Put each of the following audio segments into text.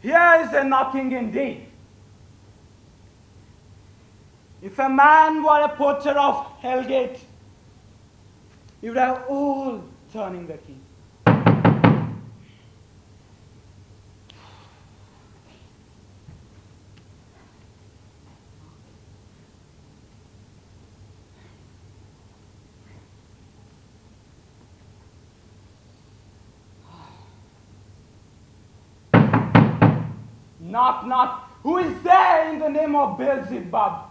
Here is a knocking indeed. If a man were a porter of Hellgate, he would have all turning the key. Knock, knock. Who is there in the name of Beelzebub?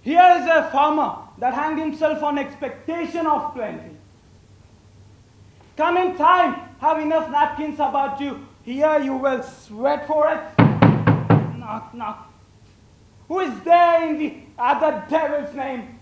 Here is a farmer that hanged himself on expectation of plenty. Come in time, have enough napkins about you. Here you will sweat for it. Knock, knock. Who is there in the other devil's name?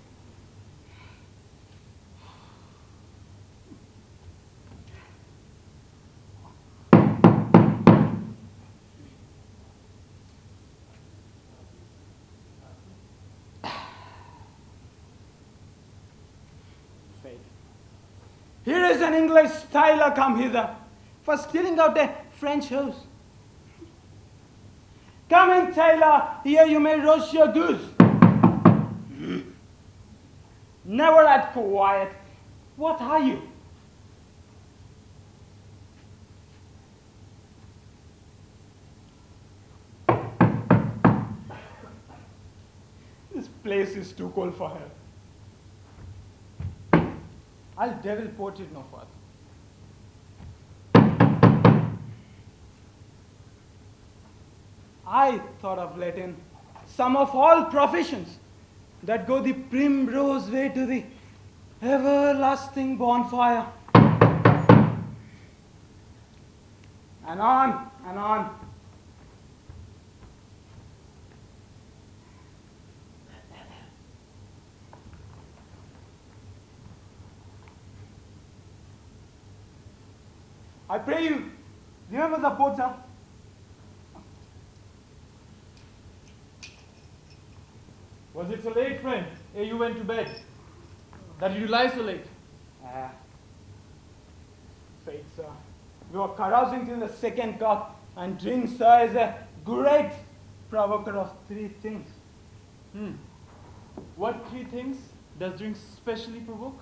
Here is an English tailor come hither for stealing out a French hose. Come in, tailor, here you may roast your goose. Never at quiet. What are you? This place is too cold for her. I'll devil port it no further. I thought of letting some of all professions that go the primrose way to the everlasting bonfire. And on and on. I pray you, remember the porter. Was it so late, friend, ere you went to bed? That you lie so late? Faith, sir. We were carousing till the second cock, and drink, sir, is a great provoker of three things. What three things does drink specially provoke?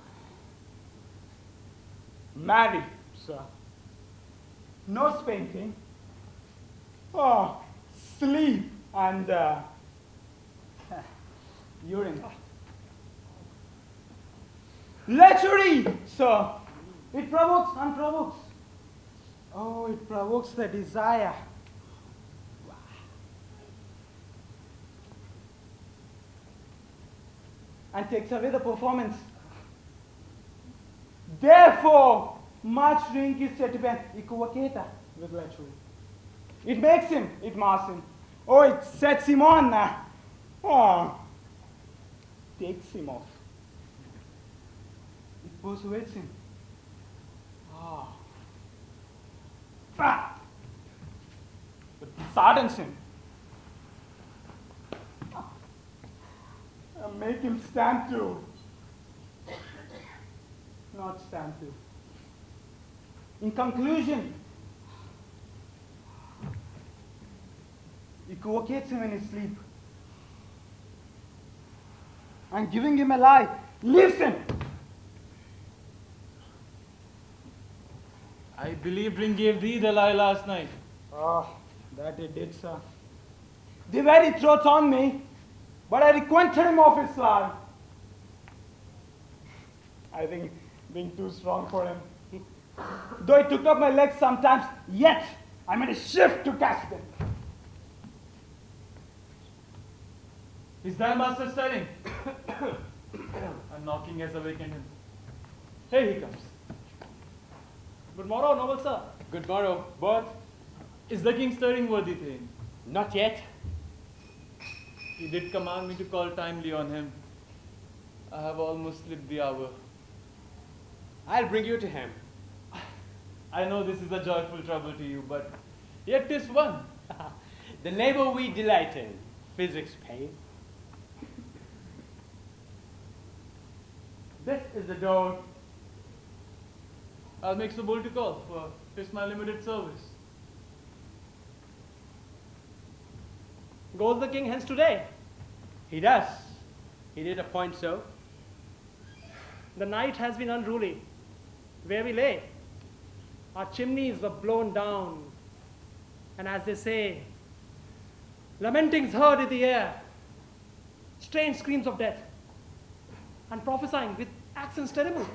Marry, sir. Nose painting. Oh, sleep and urine. Lechery, sir. It provokes and provokes. Oh, it provokes the desire. And takes away the performance. Therefore, much drink is said to be an equivocator with lechery. It makes him, it mars him. Oh, it sets him on. Takes him off. It persuades him. It saddens him. Make him stand to. Not stand to. In conclusion, equivocates him in his sleep. And giving him a lie, leaves him. I believe drink gave thee the lie last night. That it did, sir. The very truth on me, but I requented him of his lie. I think being too strong for him. Though it took up my legs sometimes, yet I made a shift to cast them. Is thy master stirring? And knocking has awakened him. Here he comes. Good morrow, noble sir. Good morrow, but Is the king stirring, worthy thane? not yet. He did command me to call timely on him. I have almost slipped the hour. I'll bring you to him. I know this is a joyful trouble to you, but yet 'tis one. The labor we delight in, physics pain. This is the door. I'll make so bold to call, for 'tis my limited service. Goes the king hence today? He does. He did appoint so. The night has been unruly. Where we lay, our chimneys were blown down, and as they say, lamentings heard in the air, strange screams of death, and prophesying with accents terrible.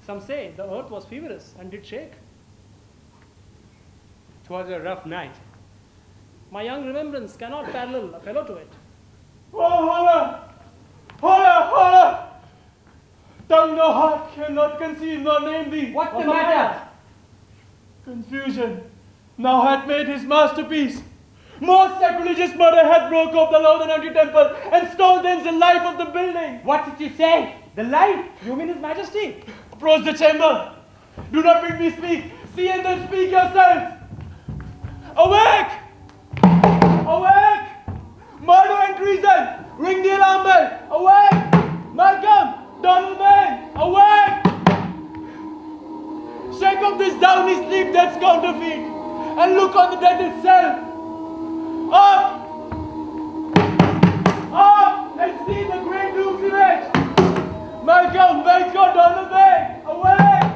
Some say the earth was feverish and did shake. 'Twas a rough night. My young remembrance cannot parallel a fellow to it. Oh, horror! Horror! Horror! Tongue no heart cannot conceive nor name thee. What the matter? Confusion now hath made his masterpiece. Most sacrilegious murder hath broke up the Lord and empty temple and stole thence the life of the building. What did you say? The life? You mean his majesty? Approach the chamber. Do not bid me speak. See and then speak yourselves. Awake! Awake! Murder and treason! Ring the alarm bell! Awake! Malcolm! Donalbain! Awake! Shake off this downy sleep that's counterfeit and look on the death itself. Up! Up! And see the great Duke's image! Malcolm! Banquo! Donalbain! Awake!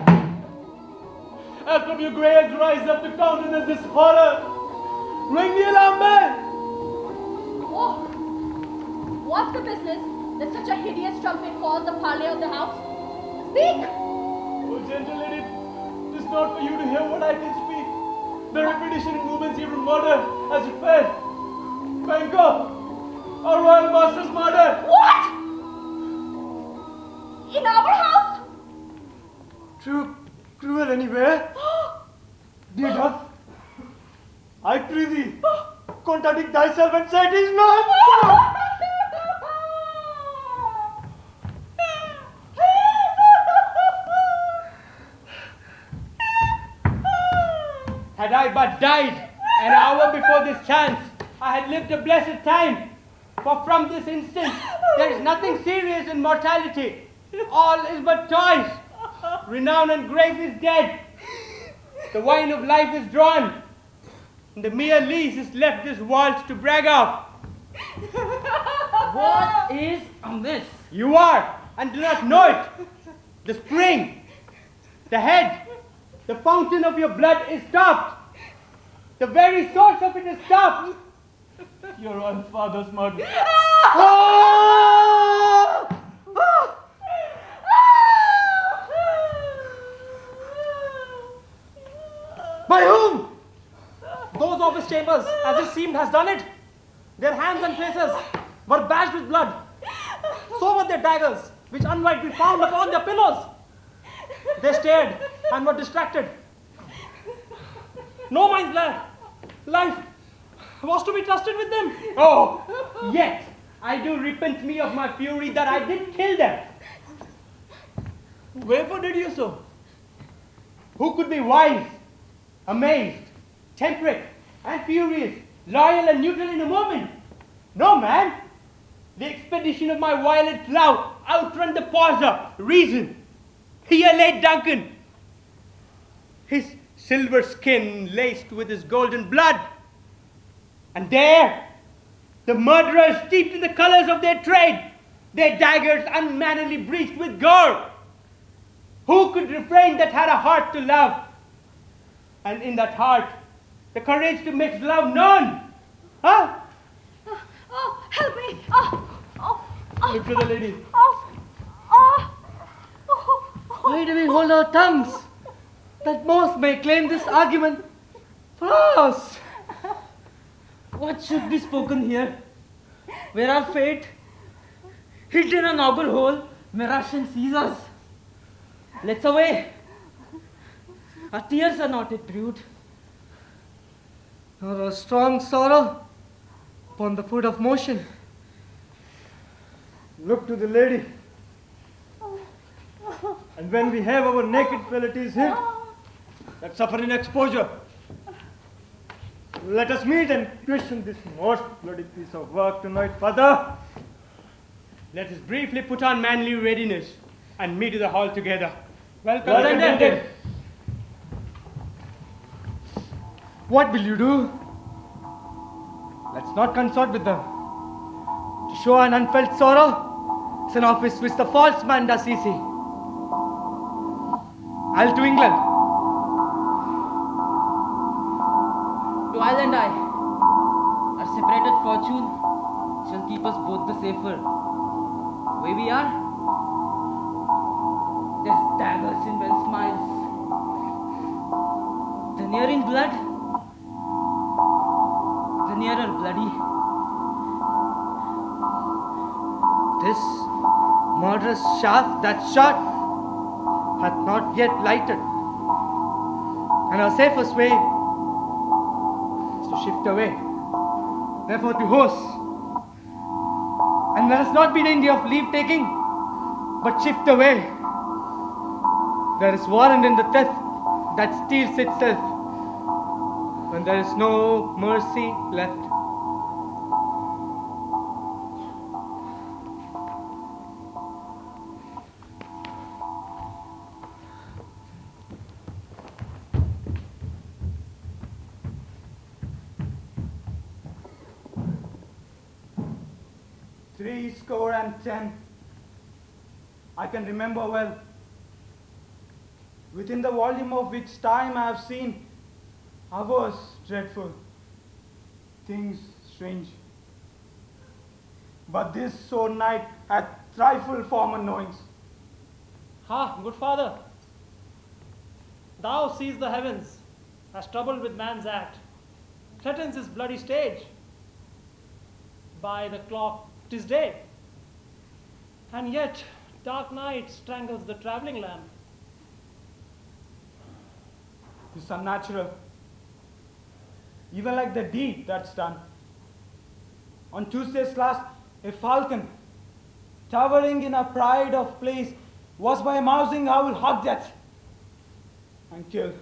As from your graves rise up to countenance this horror, ring the alarm bell! Oh, what's the business that such a hideous trumpet calls the parley of the house? Speak! Oh, gentle lady, it is not for you to hear what I can speak. The repetition movements here from murder as it fell. Banquo, our royal master's murder. What? In our house? True, cruel anywhere. Dear doth, I pray thee, contradict thyself and say it is not so. Had I but died an hour before this chance, I had lived a blessed time. For from this instant, there is nothing serious in mortality. All is but toys. Renown and grace is dead. The wine of life is drawn. And the mere lees is left this world to brag of. What is amiss? You are, and do not know it. The spring, the head, the fountain of your blood is stopped. The very source of it is stopped. Your royal father's murder. By whom? Those of his chambers, as it seemed, has done it. Their hands and faces were bashed with blood. So were their daggers, which unright we found upon their pillows. They stared and were distracted. No mind's glad. Life was to be trusted with them. Oh, yet I do repent me of my fury that I did kill them. Wherefore did you so? Who could be wise, amazed, temperate, and furious, loyal and neutral in a moment? No, man. The expedition of my violent plough outrun the pauser, reason. Here lay Duncan, his silver skin laced with his golden blood. And there, the murderers steeped in the colors of their trade, their daggers unmannerly breached with gore. Who could refrain that had a heart to love? And in that heart, the courage to make love known? Huh? Oh, help me! Look to the lady. Why do we hold our tongues? That most may claim this argument for us. What should be spoken here? Where our fate, hid in a noble hole, may rush and seize us. Let's away. Our tears are not yet brewed, nor a strong sorrow upon the foot of motion. Look to the lady. And when we have our naked qualities hid, that suffer in exposure, let us meet and question this most bloody piece of work tonight, Father. Let us briefly put on manly readiness and me to the hall together. Welcome, Well Duncan. attended. What will you do? Let's not consort with them. To show an unfelt sorrow is an office which the false man does easy. I'll to England. To Isle and I, our separated fortune shall keep us both the safer. Where we are, there's daggers in men's smiles. The nearing blood, the nearer bloody. This murderous shaft that shot hath not yet lighted, and our safest way is to shift away, therefore to horse. And let us not be in India of leave taking, but shift away. There is warrant in the theft that steals itself, when there is no mercy left. Threescore and 10. I can remember well. Within the volume of which time I have seen hours dreadful, things strange. But this sore night hath trifled former knowings. Ha, good father. Thou seest the heavens, as troubled with man's act, threatens his bloody stage. By the clock 'tis day, and yet dark night strangles the travelling lamp. It's unnatural, even like the deed that's done. On Tuesday's last, a falcon, towering in a pride of place, was by a mousing owl hugged at and killed.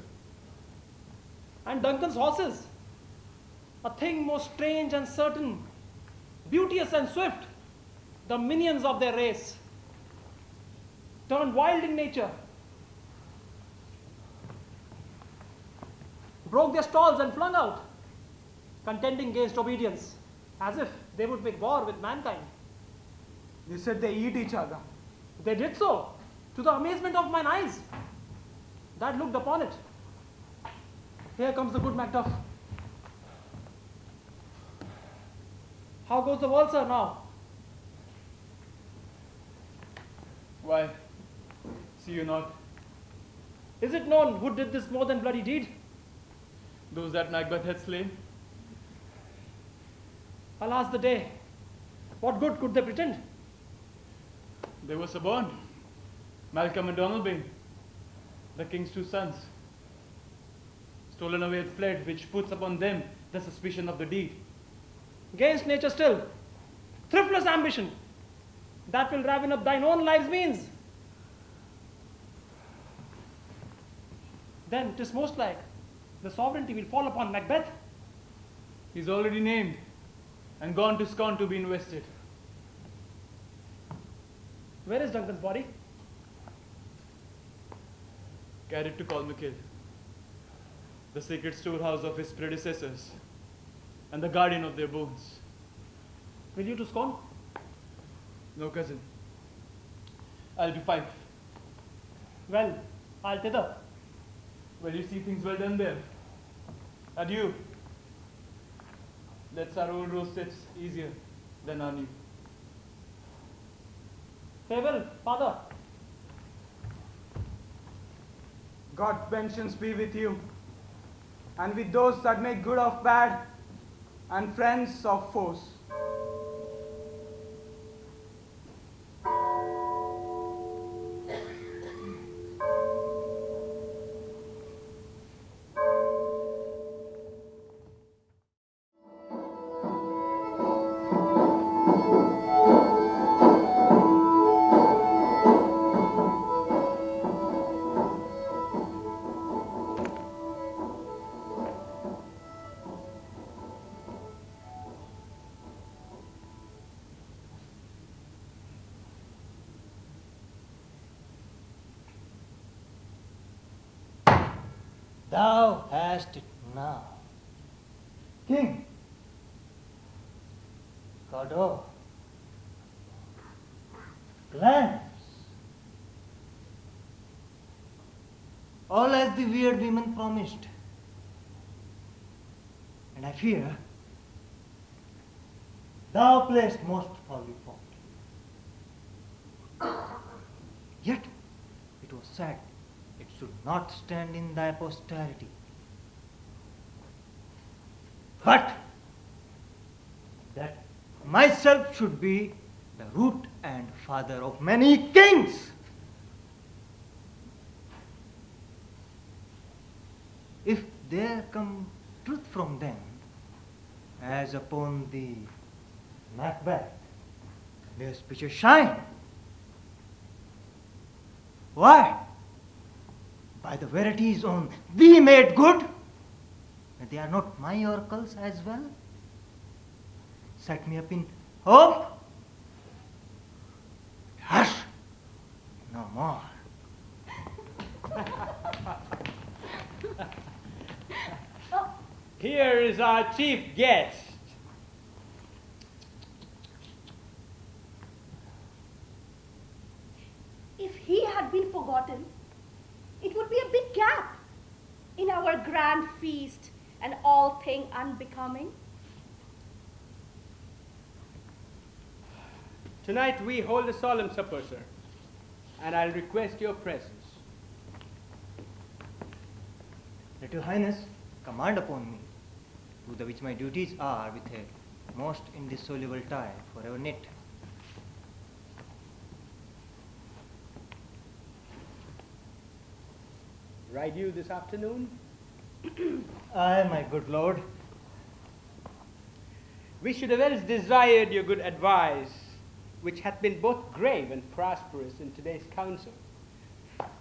And Duncan's horses, a thing most strange and certain, beauteous and swift, the minions of their race, turned wild in nature, broke their stalls and flung out, contending against obedience, as if they would make war with mankind. They said they eat each other. They did so, to the amazement of mine eyes that looked upon it. Here comes the good Macduff. How goes the world, sir, now? Why, see you not? Is it known who did this more than bloody deed? Those that Macbeth had slain? Alas the day. What good could they pretend? They were suborned. Malcolm and Donalbain, the king's two sons. Stolen away and fled, which puts upon them the suspicion of the deed. Against nature still, thriftless ambition, that will raven up thine own life's means. Then 'tis most like the sovereignty will fall upon Macbeth. He's already named and gone to Scone to be invested. Where is Duncan's body? Carried to Colmakill, the sacred storehouse of his predecessors and the guardian of their bones. Will you to Scone? No, cousin. I'll to Fife. Well, I'll thither. Well, you see things well done there. Adieu. That's our old roasteds easier than our new. Farewell, father. God's vengeance be with you, and with those that make good of bad, and friends of foes. Thou hast it now. King, Godot, glance. All as the weird women promised. And I fear thou playest most folly for me. Yet it was said it should not stand in thy posterity. But that myself should be the root and father of many kings. If there come truth from them, as upon the Macbeth, their speeches shine. Why? By the verities on thee made good. They are not my oracles as well. Set me up in hope. Hush! No more. Here is our chief guest. If he had been forgotten, it would be a big gap in our grand feast and all thing unbecoming. Tonight we hold a solemn supper, sir, and I'll request your presence. Let your highness command upon me, to the which my duties are with a most indissoluble tie forever knit. Ride you this afternoon? Aye, my good lord. We should have else desired your good advice, which hath been both grave and prosperous in today's council.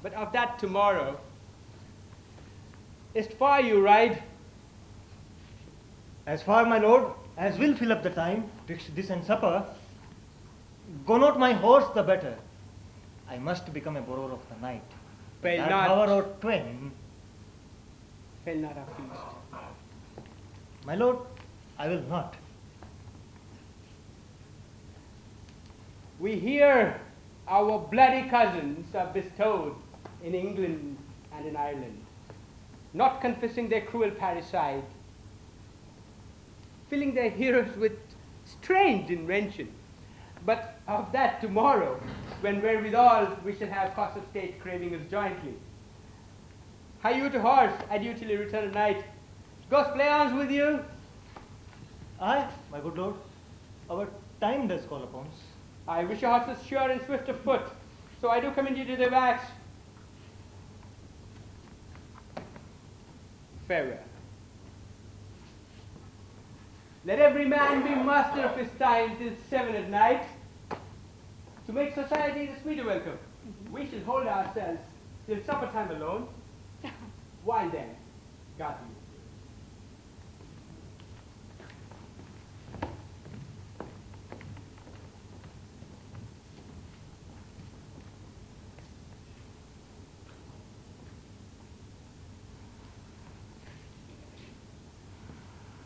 But of that tomorrow. Is't far you ride? As far, my lord, as will fill up the time twixt this and supper, go not my horse the better. I must become a borrower of the night. Fail That not. hour or twain, Fail not our feast. my lord, I will not. We hear our bloody cousins are bestowed in England and in Ireland, not confessing their cruel parricide, filling their hearers with strange invention. But of that tomorrow, when wherewithal we shall have cause of state craving us jointly. Hie you to horse, adieu till you return at night. Goes play arms with you. Aye, my good lord, our time does call upon us. I wish your horses sure and swift of foot, so I do commend you to their backs. Farewell. Let every man be master of his time till 7 at night. To make society the sweeter welcome, we shall hold ourselves till supper time alone. Why then, God you.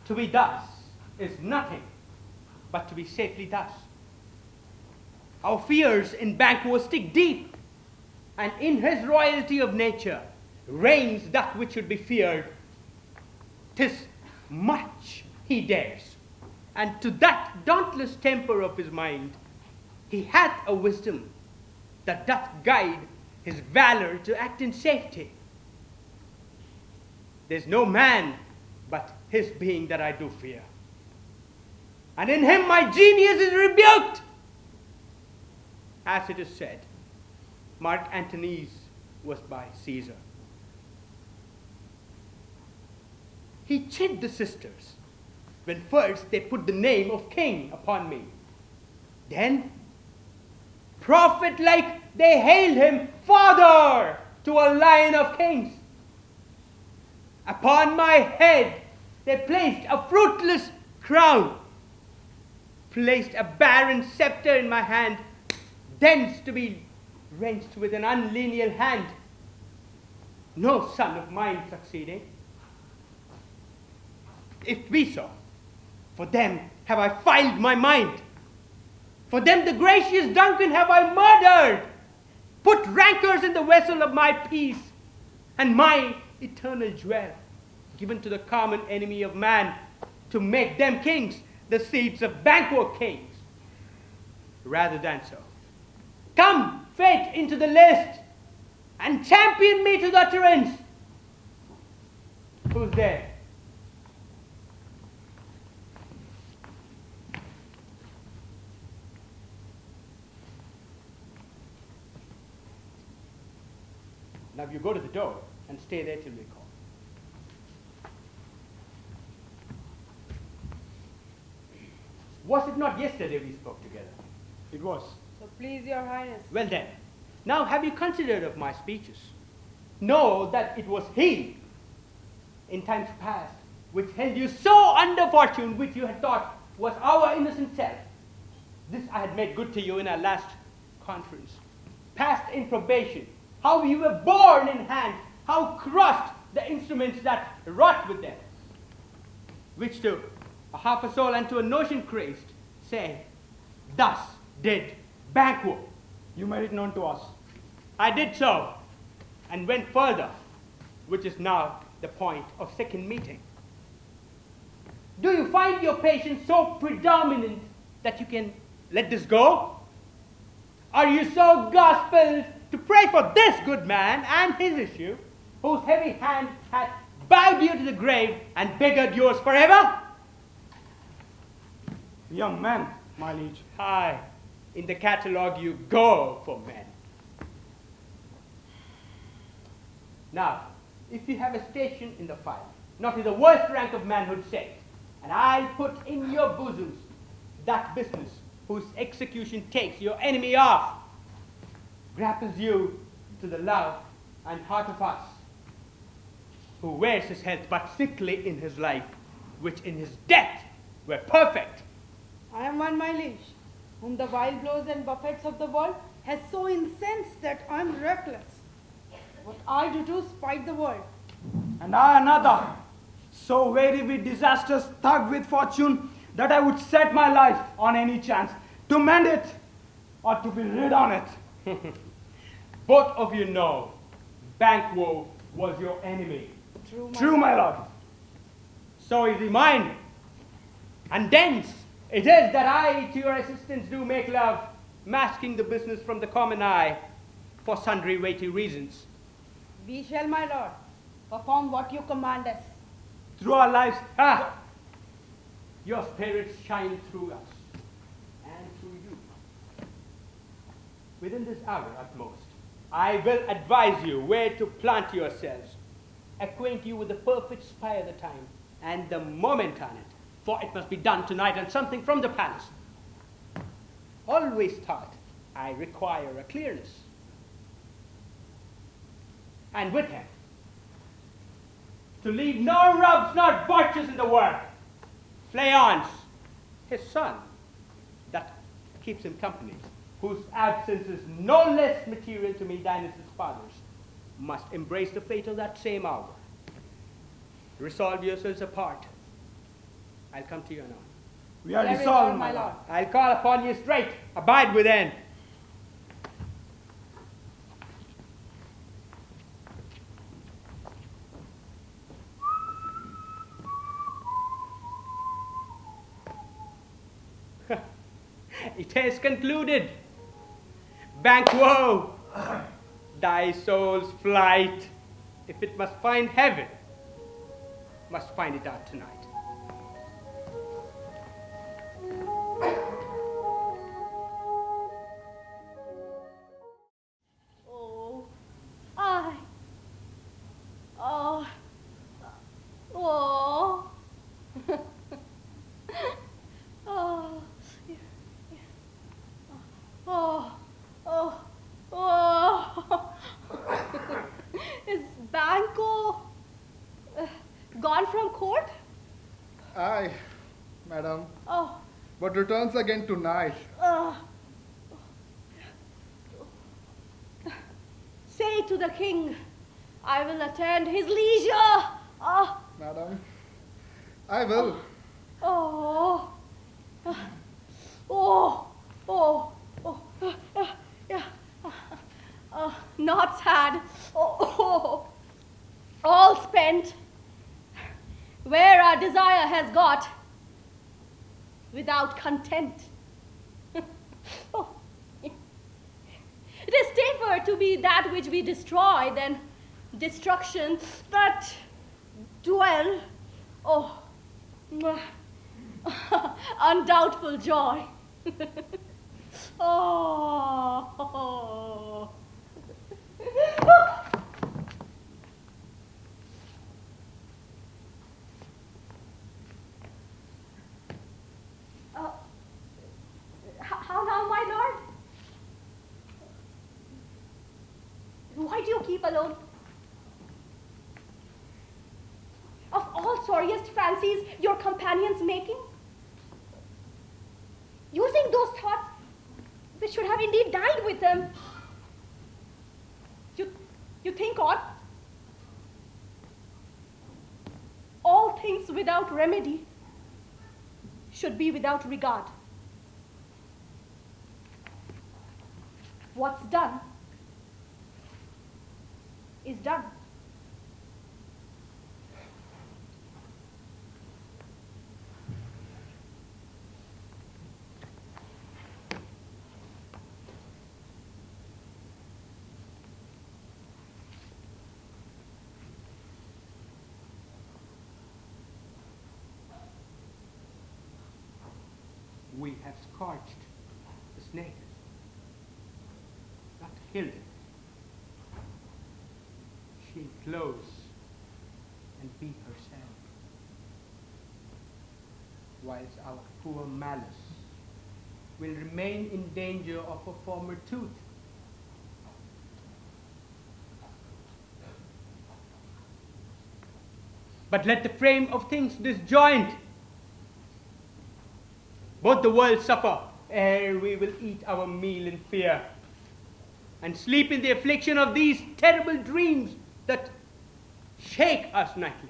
To be thus is nothing but to be safely thus. Our fears in Banquo stick deep, and in his royalty of nature reigns that which should be feared. 'Tis much he dares, and to that dauntless temper of his mind he hath a wisdom that doth guide his valor to act in safety. There's no man but his being that I do fear, and in him my genius is rebuked. As it is said, Mark Antony's was by Caesar. He chid the sisters when first they put the name of king upon me. Then, prophet-like, they hailed him father to a lion of kings. Upon my head they placed a fruitless crown, placed a barren scepter in my hand, thence to be wrenched with an unlineal hand. no son of mine succeeding. If be so, for them have I filed my mind. For them the gracious Duncan have I murdered, put rancors in the vessel of my peace, and my eternal jewel given to the common enemy of man, to make them kings, the seeds of Banquo kings. Rather than so, come, fate, into the list, and champion me to the utterance. Who's there? Now you go to the door and stay there till we call. Was it not yesterday we spoke together? It was. So please, Your Highness. Well then, now have you considered of my speeches? Know that it was he, in times past, which held you so under fortune, which you had thought was our innocent self. This I had made good to you in our last conference. Past in probation, how you were borne in hand, how crushed the instruments that wrought with them, which to a half a soul and to a notion crazed, say, thus did Banquo. You made it known to us. I did so, and went further, which is now the point of second meeting. Do you find your patience so predominant that you can let this go? Are you so gospelled to pray for this good man and his issue, whose heavy hand hath bowed you to the grave and beggared yours forever? Young man, my liege. Aye, in the catalogue you go for men. Now, if you have a station in the file, not in the worst rank of manhood set, and I'll put in your bosoms that business whose execution takes your enemy off, grapples you to the love and heart of us, who wears his health but sickly in his life, which in his death were perfect. I am one, my liege, whom the wild blows and buffets of the world has so incensed that I am reckless. What I do to spite the world. And I another, so weary with disasters, thugged with fortune, that I would set my life on any chance to mend it or to be rid on it. Both of you know Banquo was your enemy. True, my lord. So is he mine. And thence it is that I to your assistance do make love, masking the business from the common eye for sundry weighty reasons. We shall, my lord, perform what you command us. Through our lives, Your spirits shine through us and through you. Within this hour at most, I will advise you where to plant yourselves, acquaint you with the perfect spy of the time and the moment on it, for it must be done tonight and something from the palace. Always thought I require a clearness. And with him, to leave no rubs nor botches in the work. Fleance, his son, that keeps him company, whose absence is no less material to me than is his father's, must embrace the fate of that same hour. Resolve yourselves apart. I'll come to you anon. we are Very resolved, well, my lord. I'll call upon you straight. Abide within. It is concluded. Banquo, thy soul's flight, if it must find heaven, must find it out tonight. Oh, I. Oh. Oh. Oh. Oh. Oh. Oh. Is Banquo gone from court? Aye, madam, Oh. but returns again tonight. Say to the king, I will attend his leisure. Oh, Madam, I will. oh, oh, oh, oh, yeah. Not sad. Oh, all spent. Where our desire has got, without content. Oh. It is safer to be that which we destroy than destruction that dwell. Oh, undoubtful joy. Oh. How now, my lord? Why do you keep alone? Of all sorriest fancies your companions making? Using those thoughts which should have indeed died with them. You think on? All things without remedy should be without regard. What's done is done. We have scorched the snake, not killed it. She'll close and beat herself, whilst our poor Malice will remain in danger of a former tooth. But let the frame of things disjoint. Both the worlds suffer ere we will eat our meal in fear and sleep in the affliction of these terrible dreams that shake us nightly.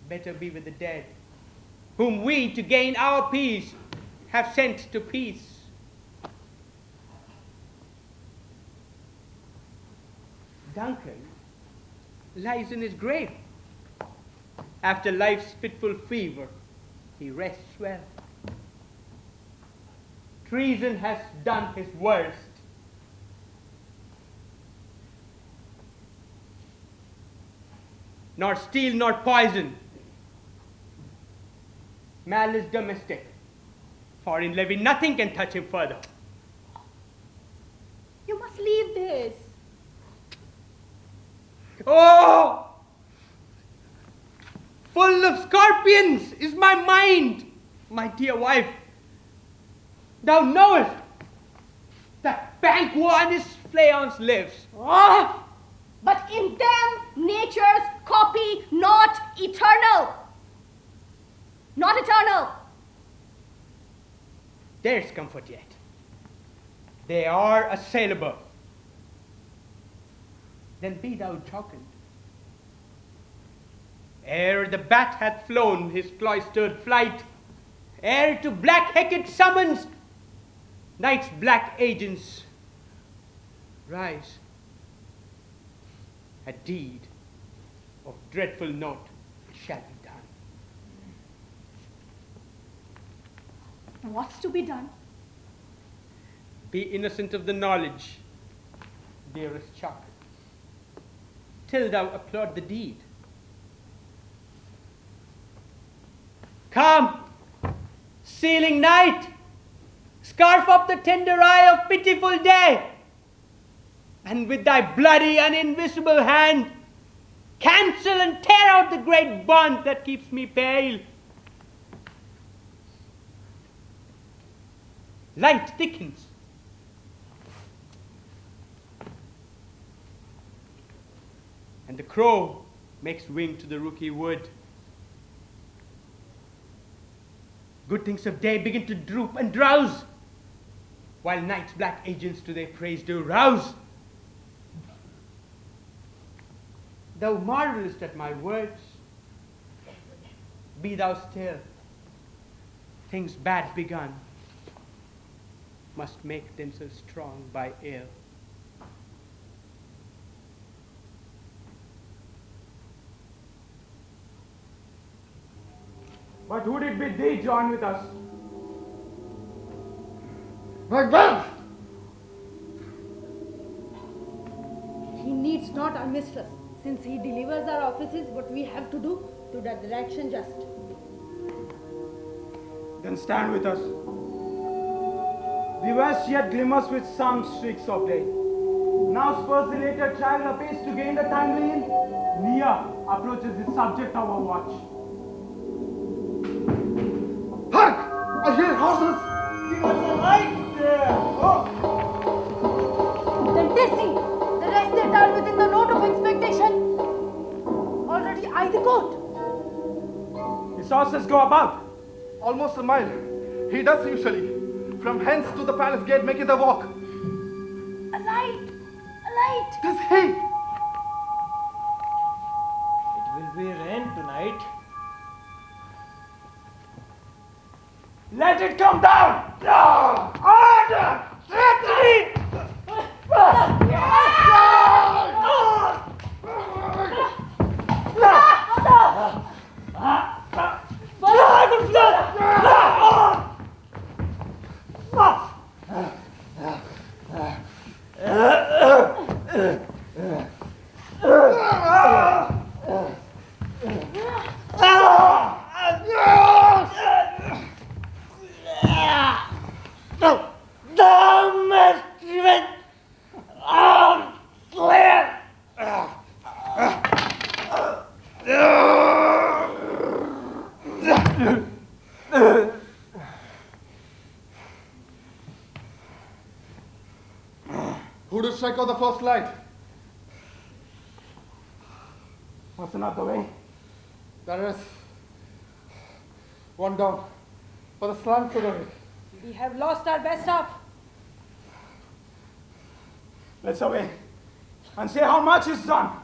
Better be with the dead, whom we, to gain our peace, have sent to peace. Duncan lies in his grave. After life's fitful fever, he rests well. Treason has done his worst. Nor steel nor poison, malice domestic, for in levy nothing can touch him further. You must leave this. Oh! Full of scorpions is my mind, my dear wife. Thou knowest that Banquo and his flaons lives. Oh, but in them nature's copy not eternal. Not eternal. There's comfort yet. They are assailable. Then be thou jocund. Ere the bat hath flown his cloistered flight, ere to black Hecate summons night's black agents, rise. A deed of dreadful note shall be done. What's to be done? Be innocent of the knowledge, dearest Chuck, till thou applaud the deed. Come, sealing night, scarf up the tender eye of pitiful day, and with thy bloody and invisible hand, cancel and tear out the great bond that keeps me pale. Light thickens. And the crow makes wing to the rooky wood. Good things of day begin to droop and drowse. while night's black agents to their praise do rouse. Thou marvelest at my words, be thou still. Things bad begun must make themselves strong by ill. But who did bid thee join with us? Macbeth! He needs not our mistress, since he delivers our offices what we have to do to that direction just. Then stand with us. The west yet glimmers with some streaks of day. Now spurs the later traveler pace to gain the timely in. Near approaches the subject of our watch. Hark! I hear horses! Give us a light there! Oh! Then Tessie, the rest they turn within the note of expectation. Already I the court. His horses go about. Almost a mile. He does usually. From hence to the palace gate making the walk. A light! A light! 'Tis he! It will be rain tonight. Let it come down! Order! Treachery! Who did strike out the first light? Was not the way? There is one down for the slants of it. We have lost our best half. Let's away and say how much is done.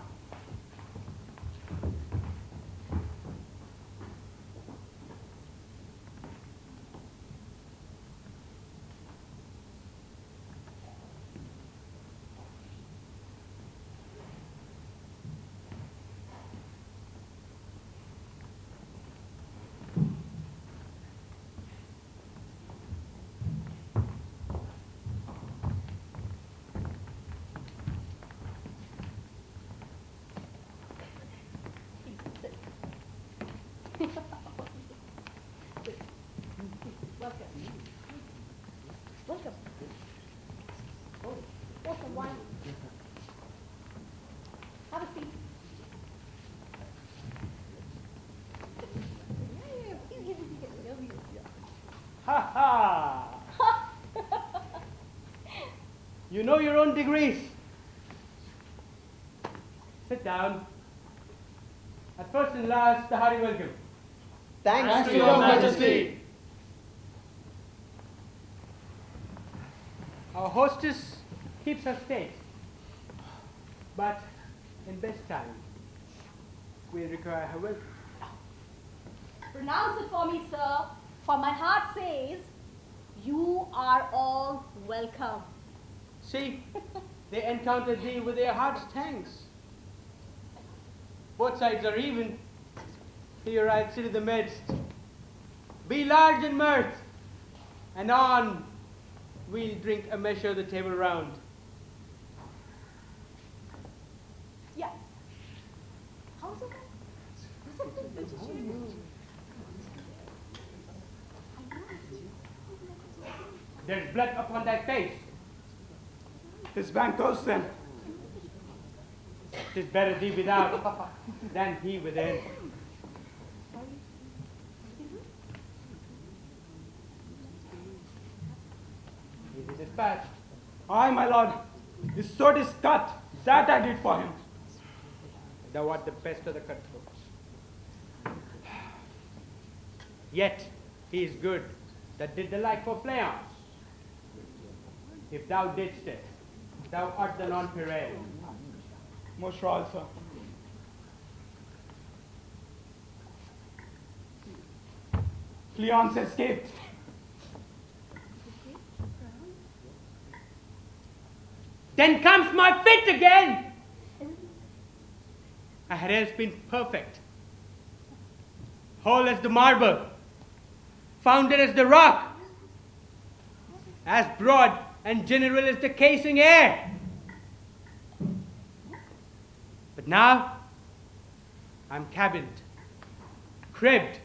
Welcome. Welcome, wine. Have a seat. Ha ha! You know your own degrees. Sit down. At first and last, the hearty welcome. Thanks to your majesty. Our hostess keeps her state, but in best time, we require her welcome. Pronounce it for me, sir, for my heart says, you are all welcome. See, they encountered thee with their heart's thanks. Both sides are even. Here I sit in the midst. Be large in mirth, and on we'll drink a measure the table round. Yeah. How's it? There's blood upon thy face. His Banquo's then. 'Tis better thee without than he within. Is it dispatched? Aye, my lord. His sword is cut. That I did for him. Thou art the best of the cutthroats. Yet he is good that did the like for Fleance. If thou didst it, thou art the nonpareil. Most royal, sir. Cleonce escaped. Then comes my fit again. I had else been perfect, whole as the marble, founded as the rock, as broad and general as the casing air. But now, I'm cabined, cribbed,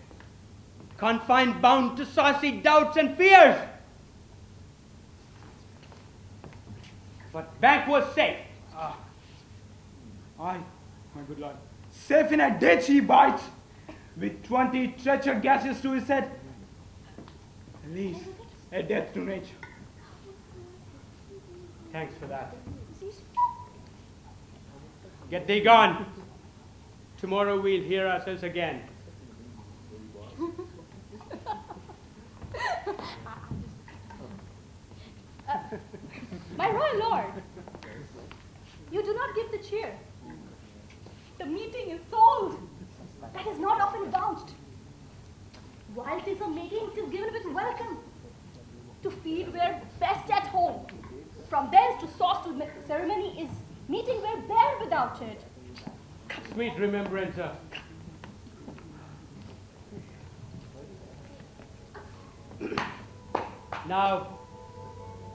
confined, bound to saucy doubts and fears. But Banquo's safe. Aye, my good lord. Safe in a ditch he bites, with 20 treacher gashes to his head. At least a death to nature. Thanks for that. Get thee gone. Tomorrow we'll hear ourselves again. My royal lord, you do not give the cheer. The meeting is sold. That is not often vouched. While 'tis a mating, 'tis given with welcome. To feed where best at home. From thence to sauce to ceremony is meeting where bare without it. Sweet remembrancer. Now,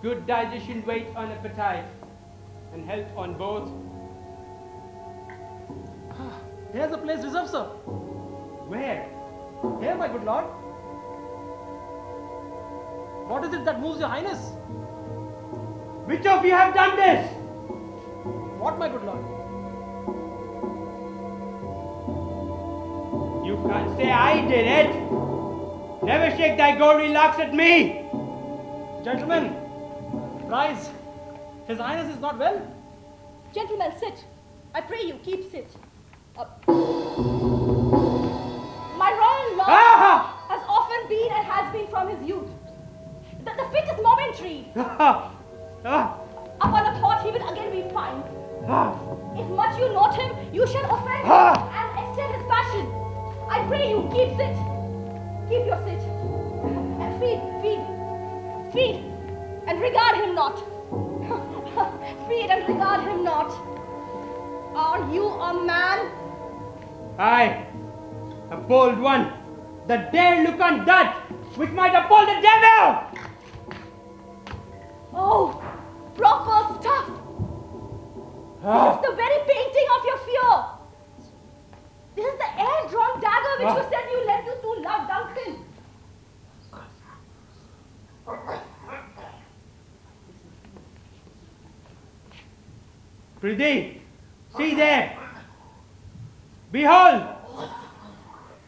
good digestion wait on appetite, and health on both. Here's a place reserved, sir. Where? Here, my good lord. What is it that moves your highness? Which of you have done this? What, my good lord? You can't say I did it. Never shake thy gory locks at me. Gentlemen, rise. His highness is not well. Gentlemen, sit. I pray you, keep sit. My royal lord has often been and has been from his youth. The fit is momentary. Upon a thought, he will again be fine. If much you note him, you shall offend him and extend his passion. I pray you, keep sit. Keep your sit. And feed, and regard him not. Feed and regard him not. Are you a man? Aye, a bold one, that dare look on that which might appall the devil! Oh, proper stuff. This is the very painting of your fear. This is the air-drawn dagger which you said you lent to Lord Duncan. Prithee, see there. Behold.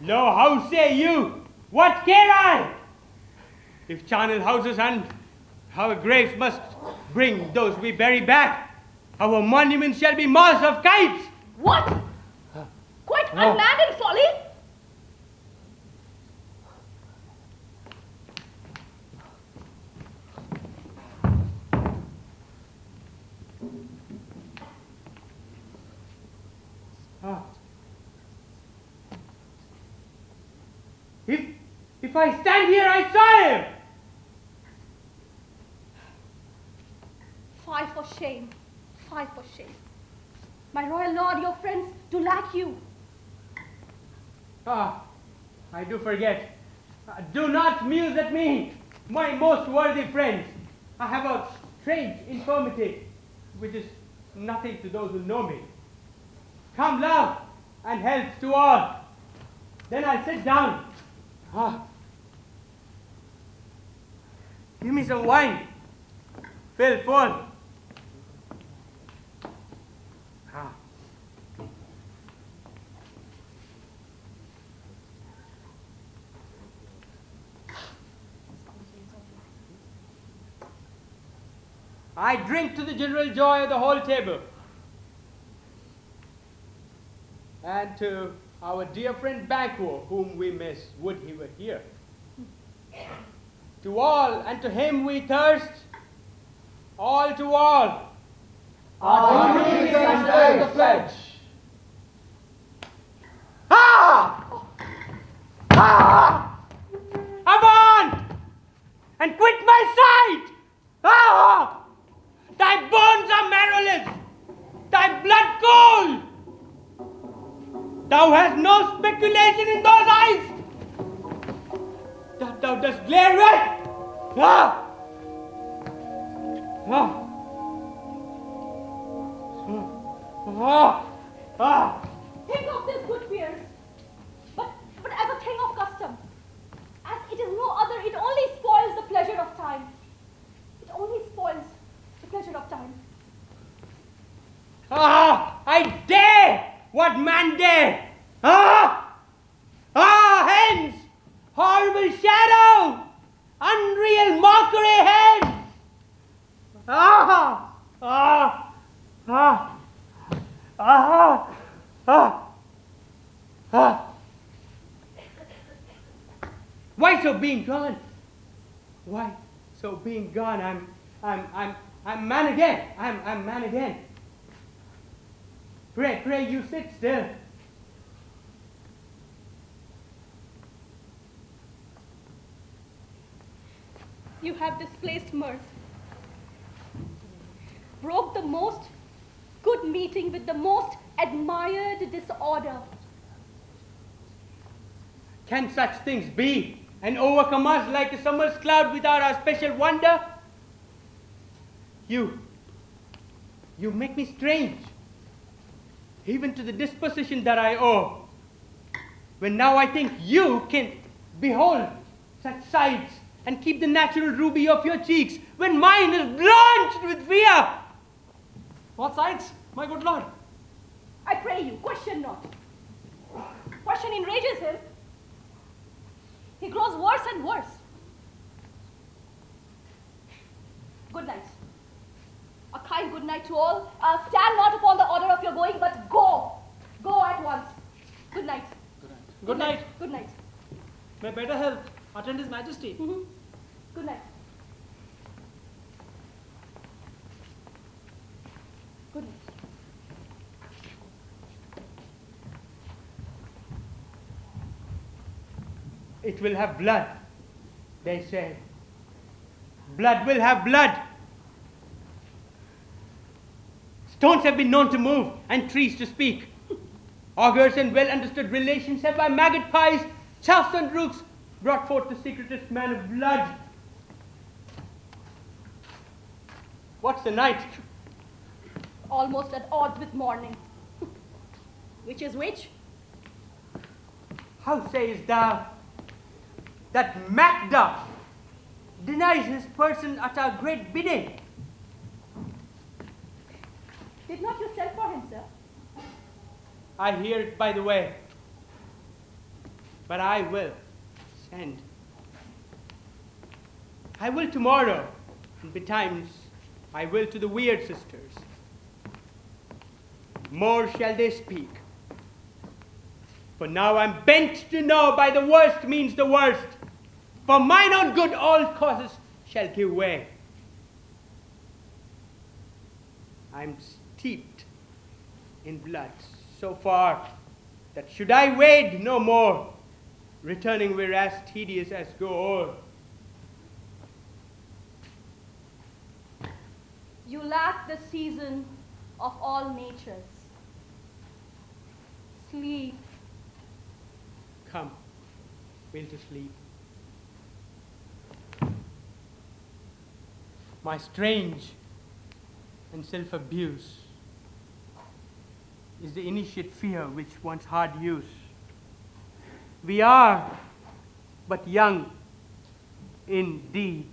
Lo, how say you? What care I? If charnel houses and our graves must bring those we bury back, our monuments shall be moss of kites. What? Quite unmanned and folly? If I stand here, I saw him. Fie for shame. Fie for shame. My royal lord, your friends do lack you. I do forget. Do not muse at me, my most worthy friends. I have a strange infirmity, which is nothing to those who know me. Come, love, and health to all. Then I'll sit down. Give me some wine. Fill full. I drink to the general joy of the whole table. And to our dear friend Banquo, whom we miss, would he were here. To all and to him we thirst, all to all. Our duties and the pledge. Ah! Ah! Avaunt! And quit my sight! Ah! Thy bones are marrowless, thy blood cold. Thou hast no speculation in those eyes that thou dost glare red. Ah! Ah! Ah! Ah! Think of this, good peers. But as a thing of custom, as it is no other, it only spoils the pleasure of time. It only spoils the pleasure of time. Ah! I dare! What man dare? Ah! Ah! Hence! Horrible shadow! Unreal mockery hence! Ah! Ah! Ah! Ah! Ah! Ah! Why so being gone? Why so being gone? I'm man again. I'm man again. Pray you sit still. You have displaced mirth, broke the most good meeting with the most admired disorder. Can such things be and overcome us like a summer's cloud without our special wonder? You make me strange, even to the disposition that I owe, when now I think you can behold such sights and keep the natural ruby of your cheeks, when mine is blanched with fear. What sights, my good lord? I pray you, question not. Question enrages him. He grows worse and worse. Good night. A kind good night to all. Stand not upon the order of your going, but go. Go at once. Good night. Good night. Good night. May better health attend His Majesty. Good night. Good night. It will have blood, they say. Blood will have blood. Stones have been known to move and trees to speak. Augurs and well-understood relations have by maggot pies, chaffs and rooks brought forth the secretest man of blood. What's the night? Almost at odds with morning. Which is which? How sayest thou that Macduff denies his person at our great bidding? Did not you send for him, sir? I hear it by the way, but I will send. I will tomorrow, and betimes I will to the weird sisters. More shall they speak. For now I'm bent to know by the worst means the worst. For mine own good all causes shall give way. I'm steeped in blood so far that should I wade no more, returning were as tedious as go o'er. You lack the season of all natures. Sleep. Come, we'll to sleep. My strange and self-abuse is the initiate fear which wants hard use. We are but young indeed.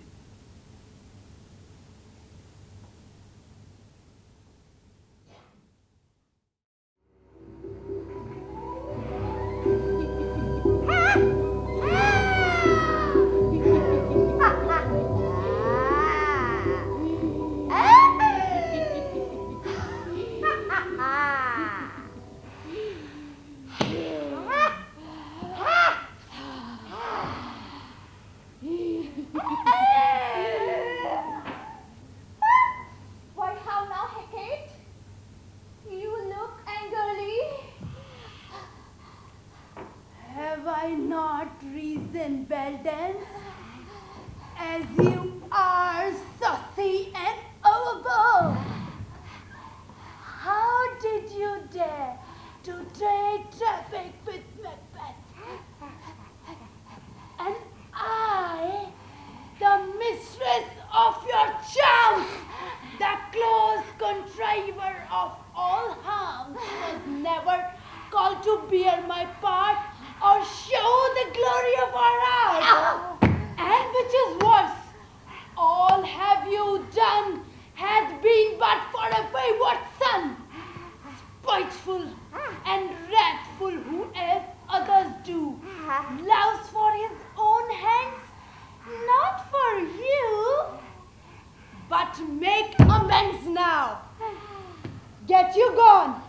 crimson Beldens, as you are saucy and overbold. How did you dare to trade traffic with Macbeth? And I, the mistress of your charms, the close contriver of all harms, was never called to bear my part or show the glory of our art. And which is worse, all have you done hath been but for a wayward son, spiteful and wrathful, who as others do, loves for his own hands, not for you, but make amends now. Get you gone,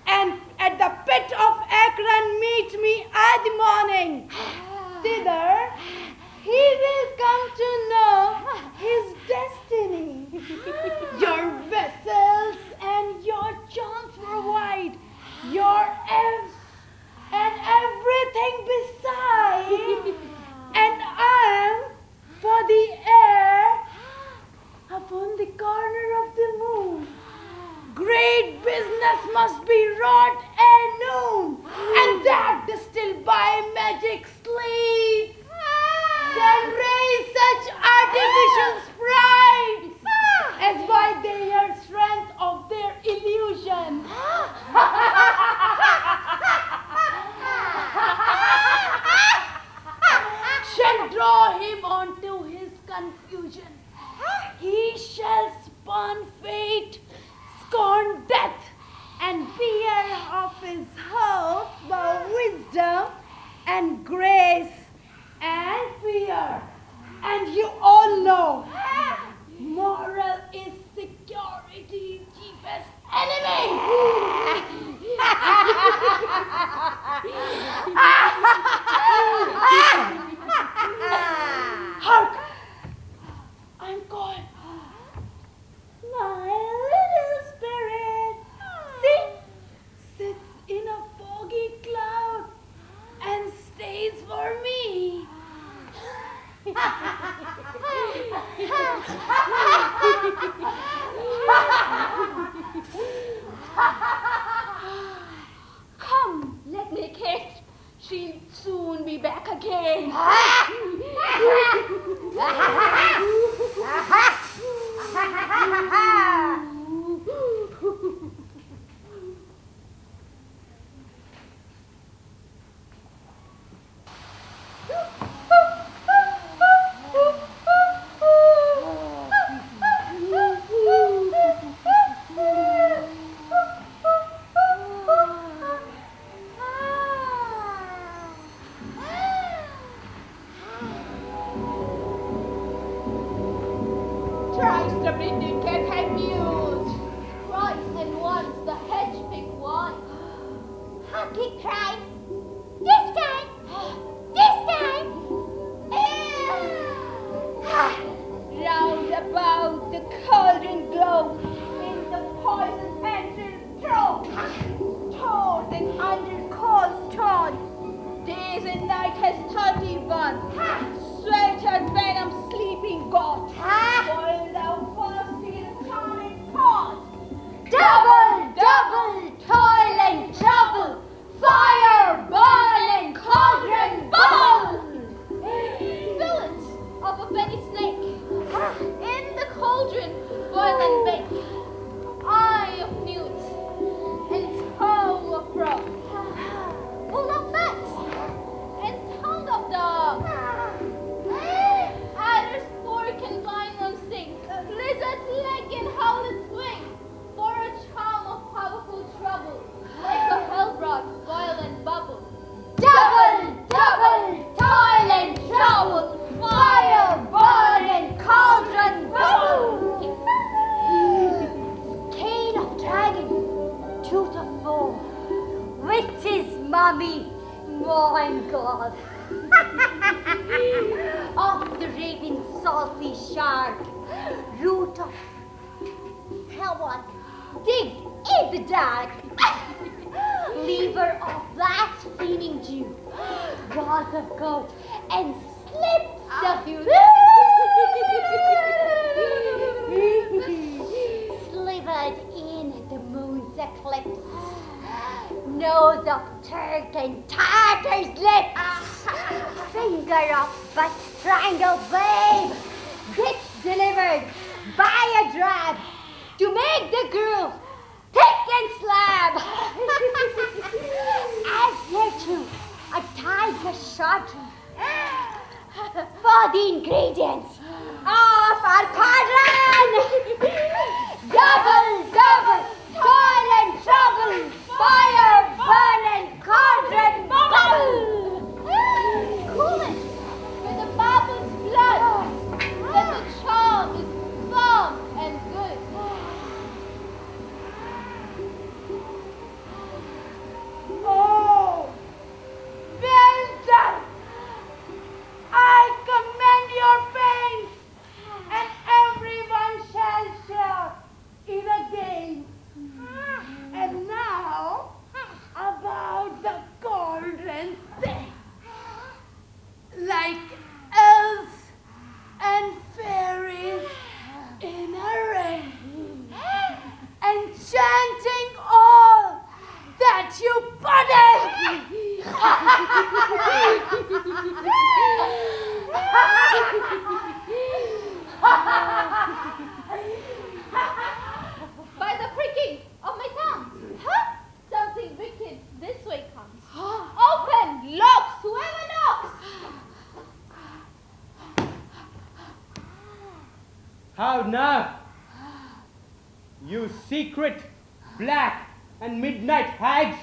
and at the pit of Akron meet me at the morning. Thither he will come to know his destiny. Your vessels and your charms provide, your ends and everything beside, and I am for the air upon the corner of the moon. Great business must be wrought ere noon, and that distilled by magic sleep can raise such artificial sprites as by their strength of their illusion. Shall draw him onto his confusion. He shall spurn fate, scorn death, and fear of his hope by wisdom and grace and fear. And you all know, moral is security's chiefest enemy. Hark! I'm called. My little spirit, see, sits in a foggy cloud and stays for me. Come, let me kiss. She'll soon be back again. gauze of coat and slips of you. Slivered in the moon's eclipse. Nose of Turk and Tartar's lips. Finger of but strangled babe. Gifts delivered by a drab to make the girl thick and slab. As hereto, a tiger shortly for the ingredients of our cauldron. Double, toil and trouble, fire, burn and cauldron bubble. Cool it with the barbel's blood, that the charm is firm and good. Oh, well done! I commend your pains, and everyone shall share in a game. And now, about the cauldron thing. Like elves and fairies in array, enchanting all that you puddle. By the pricking of my tongue, something wicked this way comes. Open, locks, whoever knocks. How now? You secret, black, and midnight hags!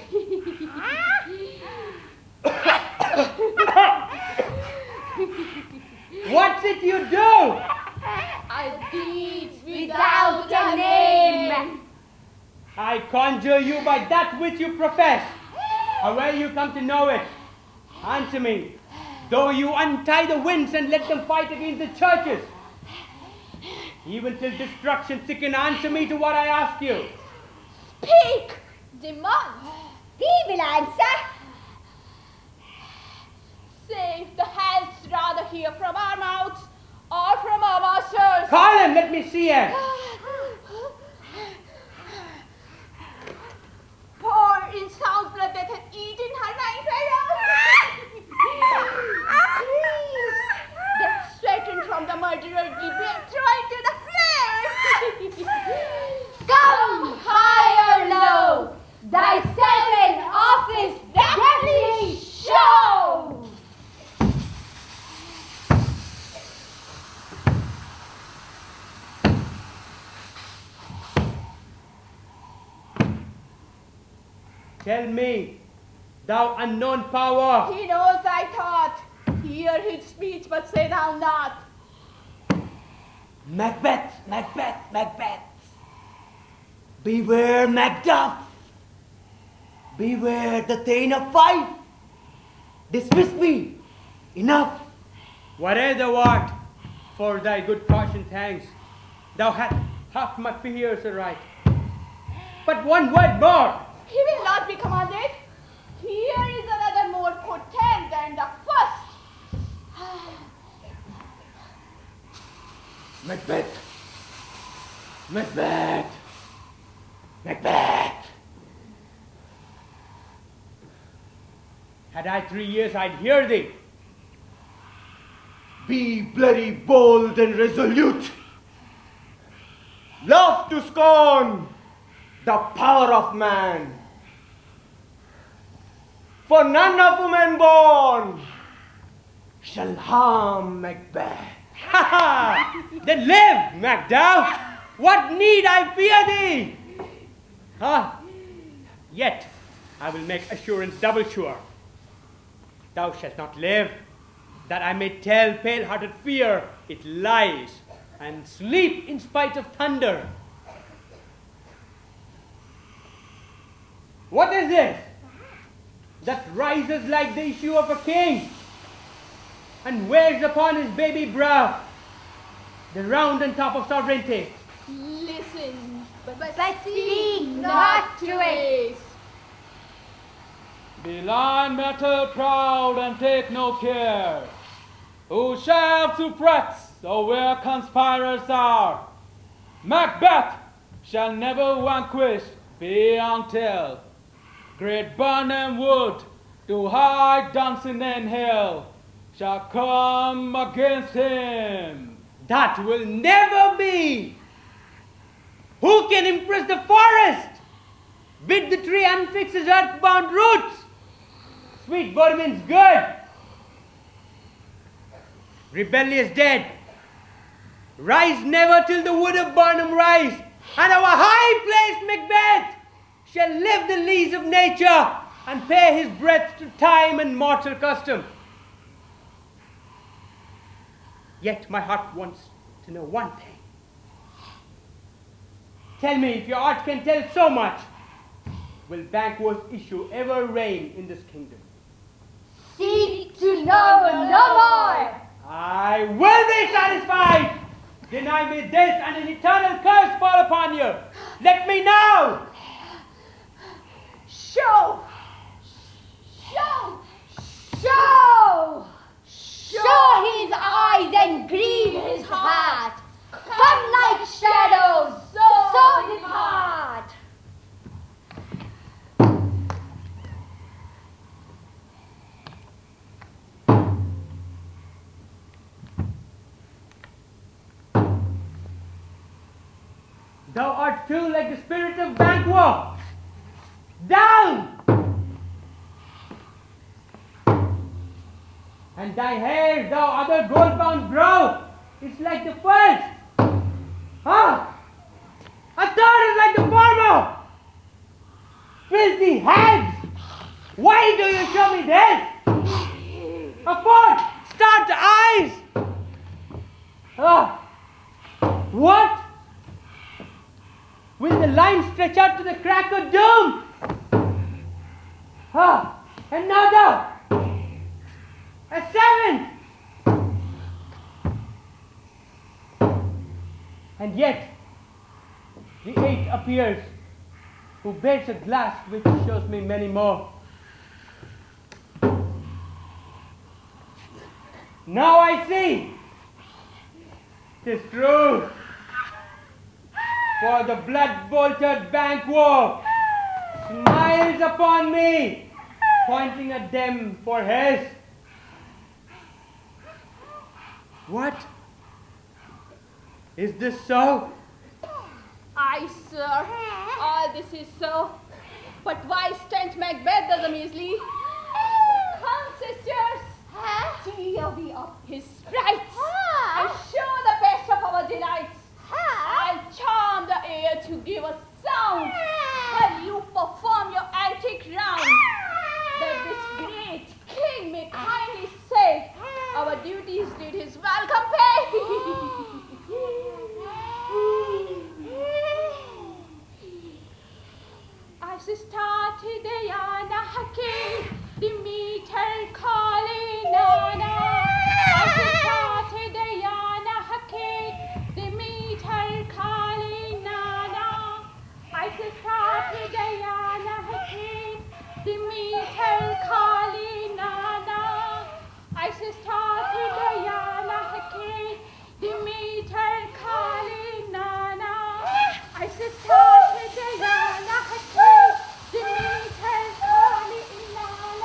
What's it you do? I beat without a name. I conjure you by that which you profess. However you come to know it, answer me. Though you untie the winds and let them fight against the churches, even till destruction sicken, answer me to what I ask you. Speak! Demand! We will answer. Say if the hells rather hear from our mouths or from our masters. Call him, let me see him. Poor in sound blood that had eaten her nine pharaohs. Please, that straightened from the murderer be thrown into the flame. Come high or low, thyself in office deadly show. Tell me, thou unknown power. He knows thy thought. Hear his speech, but say thou not. Macbeth, Macbeth, Macbeth. Beware Macduff. Beware the Thane of Fife. Dismiss me. Enough. Whatever thou art, for thy good caution thanks. Thou hast half my fears aright. But one word more. He will not be commanded. Here is another more potent than the first. Macbeth. Macbeth. Macbeth. Had I 3 years, I'd hear thee. Be bloody bold and resolute. Love to scorn the power of man. For none of women born shall harm Macbeth. Ha ha! Then live, Macduff! What need I fear thee? Yet I will make assurance double sure. Thou shalt not live, that I may tell pale-hearted fear it lies, and sleep in spite of thunder. What is this that rises like the issue of a king and wears upon his baby brow the round and top of sovereignty? Listen, but speak not to it. Be lion metal proud and take no care. Who shall to threats or where conspirers are? Macbeth shall never vanquish be until great Birnam wood to high Dunsinane hill shall come against him. That will never be. Who can impress the forest? Bid the tree unfix his earthbound roots. Sweet Birnam's good. Rebellious dead. Rise never till the wood of Birnam rise, and our high-placed Macbeth shall live the lease of nature and pay his breath to time and mortal custom. Yet my heart wants to know one thing. Tell me, if your art can tell so much, will Banquo's issue ever reign in this kingdom? Seek to know no more. I will be satisfied. Deny me this and an eternal curse fall upon you. Let me know. Show! Show! Show! Show his eyes and grieve his heart. Come like shadows, so depart. Thou art too like the spirit of Banquo. Down! And thy hair, thou other gold-bound brow, is like the first. Ah! A third is like the former. Filthy hags! Why do you show me this? A fourth, starved eyes! Ah! What? Will the line stretch out to the crack of doom? Ah! Another! A seventh! And yet, the eighth appears, who bears a glass which shows me many more. Now I see, 'tis true, for the blood-bolted Banquo smiles upon me, pointing at them for his. What? Is this so? Aye, sir. All this is so. But why stands Macbeth thus ameasly? Come, sisters. Cheer we up his sprites and show the best of our delights. I'll charm the air to give us sound while you perform your antic round, that this great king may kindly say our duties did his welcome pay. As started Diana hacking, Demeter calling Nana. As started Diana hacking, Demeter calling Nana. As started Diana hacking, Demeter calling Nana. As started Diana hacking, Demeter calling Nana. As started Diana hacking, Demeter calling Nana.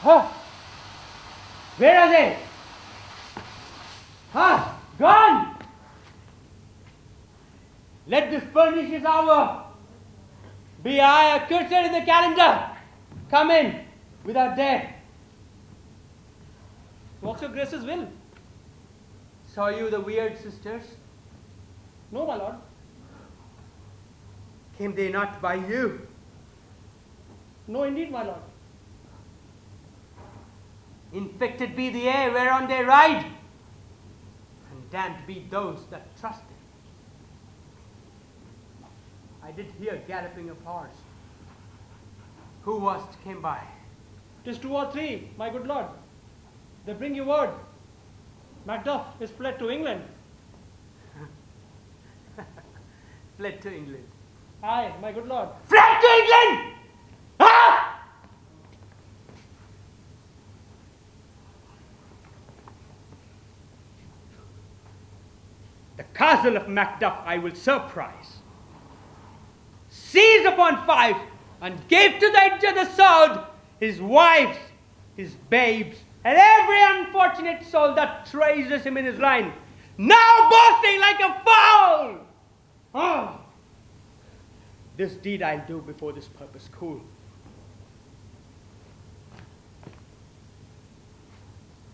Huh? Where are they? Huh? Gone! Let this pernicious hour be I accursed in the calendar. Come in without death. What's your grace's will? Saw you the weird sisters? No, my lord. Came they not by you? No, indeed, my lord. Infected be the air whereon they ride, and damned be those that trust them. I did hear galloping of horse. Who was't came by? 'Tis 2 or 3, my good lord. They bring you word. Macduff is fled to England. Fled to England. Aye, my good lord. Fled to England! Ah! The castle of Macduff I will surprise, seize upon 5, and give to the edge of the sword his wives, his babes, and every unfortunate soul that traces him in his line, now boasting like a fowl! Ah! This deed I'll do before this purpose cool.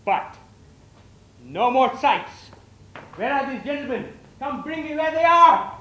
But no more sights. Where are these gentlemen? Come bring me where they are.